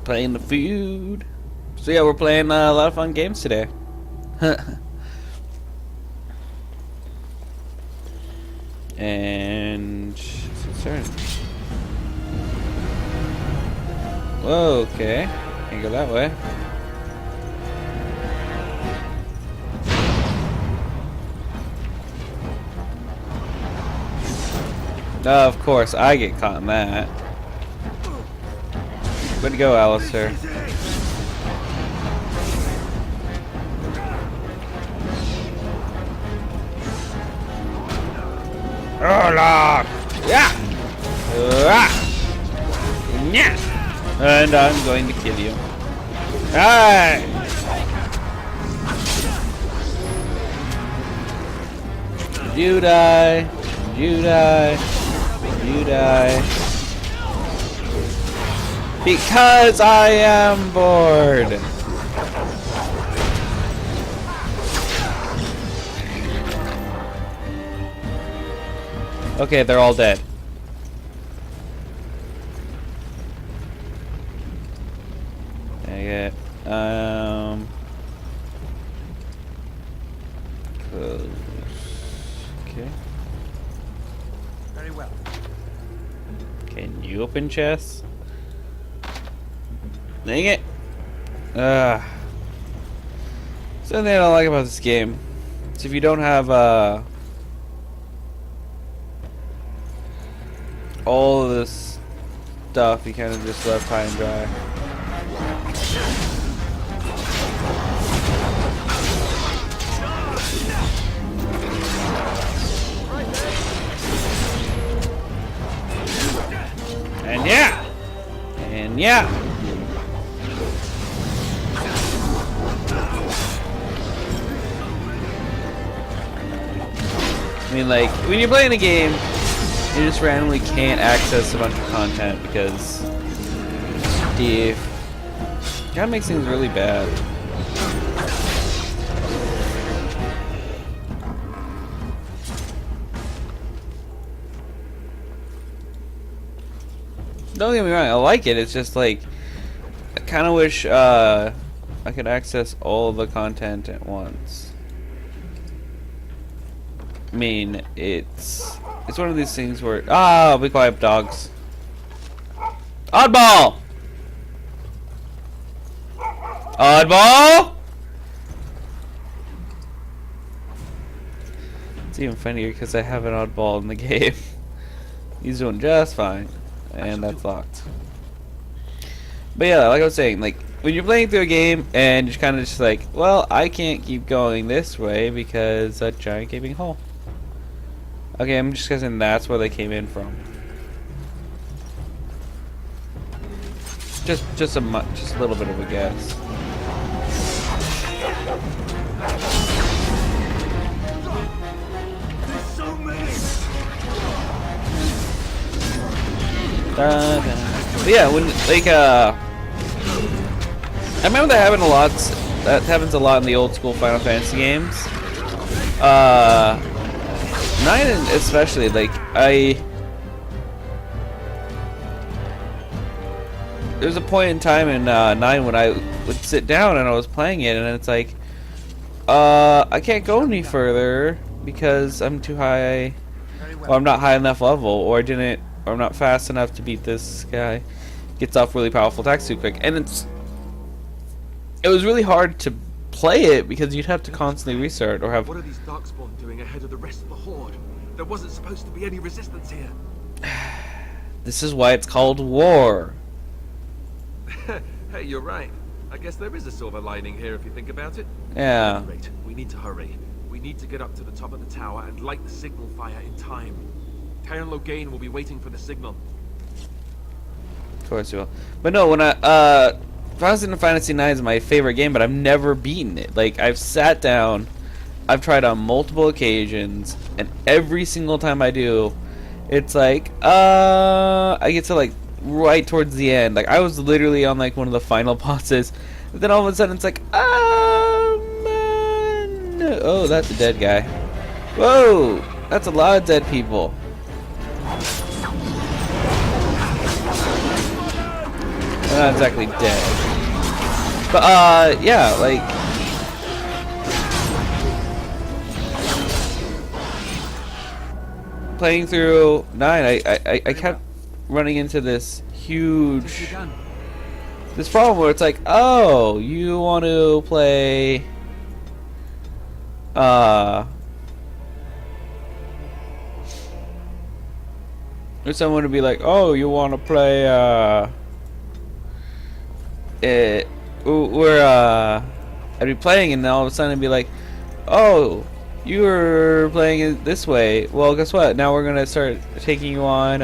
Playing the food. So yeah, we're playing a lot of fun games today. And it's turn. Whoa, okay. Can't go that way. Of course, I get caught in that. Way to go, Alistair. Yeah. Yeah. And I'm going to kill you. Alright. You die. You die. You die. Because I am bored. Okay, they're all dead. Okay. Close. Okay. Very well. Can you open chests? Dang it. Something I don't like about this game is if you don't have all of this stuff, you kind of just left high and dry. And yeah! And yeah! I mean, like, when you're playing a game, you just randomly can't access a bunch of content because Steve kind of makes things really bad. Don't get me wrong, I like it. It's just like I kind of wish I could access all the content at once. I mean, it's one of these things where be quiet, dogs. Oddball! Oddball! It's even funnier because I have an oddball in the game. He's doing just fine. And that's locked. But yeah, like I was saying, like when you're playing through a game and you're kind of just like, well, I can't keep going this way because a giant gaping hole. Okay, I'm just guessing that's where they came in from. Just a little bit of a guess. But yeah, when like I remember that happened a lot. That happens a lot in the old school Final Fantasy games. 9 especially, like there's a point in time in 9 when I would sit down and I was playing it, and it's like I can't go any further because I'm too high, or I'm not high enough level, or I'm not fast enough to beat this guy. Gets off really powerful attacks too quick, and it was really hard to play it because you'd have to constantly restart or have. What are these darkspawn doing ahead of the rest of the horde? There wasn't supposed to be any resistance here. This is why it's called war. Hey, you're right. I guess there is a silver lining here if you think about it. Yeah. Great. We need to hurry. We need to get up to the top of the tower and light the signal fire in time. Tyron Logain will be waiting for the signal. Of course you will. But no, when Final Fantasy 9 is my favorite game, but I've never beaten it. Like, I've sat down, I've tried on multiple occasions, and every single time I do, it's like, I get to, like, right towards the end. Like, I was literally on, like, one of the final bosses, and then all of a sudden it's like, man. Oh, that's a dead guy. Whoa, that's a lot of dead people. They're not exactly dead. But, yeah, like... Playing through 9, I kept running into this huge... This problem where it's like, oh, you want to play... Or someone would be like, oh, you want to play, I'd be playing and then all of a sudden it'd be like, oh, you were playing it this way. Well, guess what? Now we're going to start taking you on,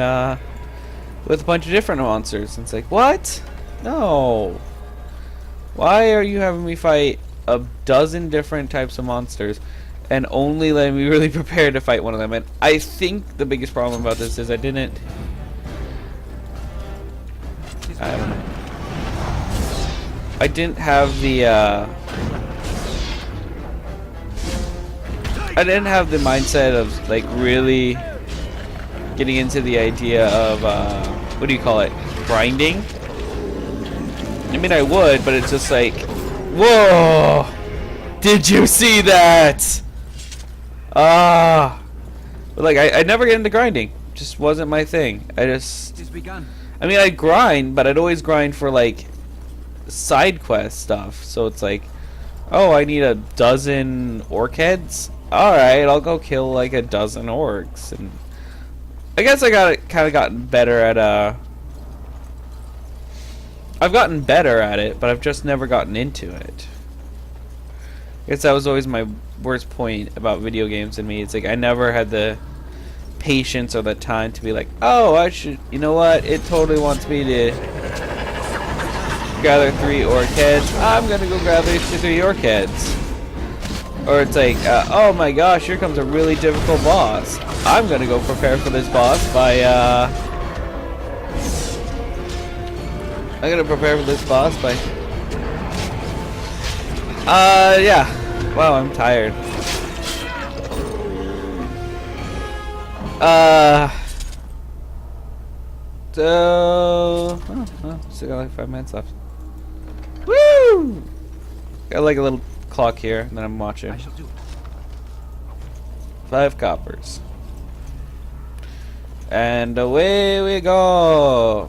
with a bunch of different monsters. And it's like, what? No. Why are you having me fight a dozen different types of monsters and only letting me really prepare to fight one of them? And I think the biggest problem about this is I don't know. I didn't have the mindset of like really getting into the idea of what do you call it? Grinding? I mean I would, but it's just like, whoa! Did you see that? But like I never get into grinding. Just wasn't my thing. I mean I'd grind, but I'd always grind for like side quest stuff. So it's like, oh, I need a dozen orc heads? Alright, I'll go kill like a dozen orcs. And I guess I kind of gotten better at I've gotten better at it, but I've just never gotten into it. I guess that was always my worst point about video games in me. It's like I never had the patience or the time to be like, oh, I should, you know what? It totally wants me to gather 3 orc heads. I'm gonna go gather 3 orc heads. Or it's like, oh my gosh, here comes a really difficult boss. I'm gonna go prepare for this boss by, yeah. Wow, I'm tired. So... Oh, still got like 5 minutes left. Woo! Got like a little clock here, and then I'm watching. I shall do it. 5 coppers. And away we go!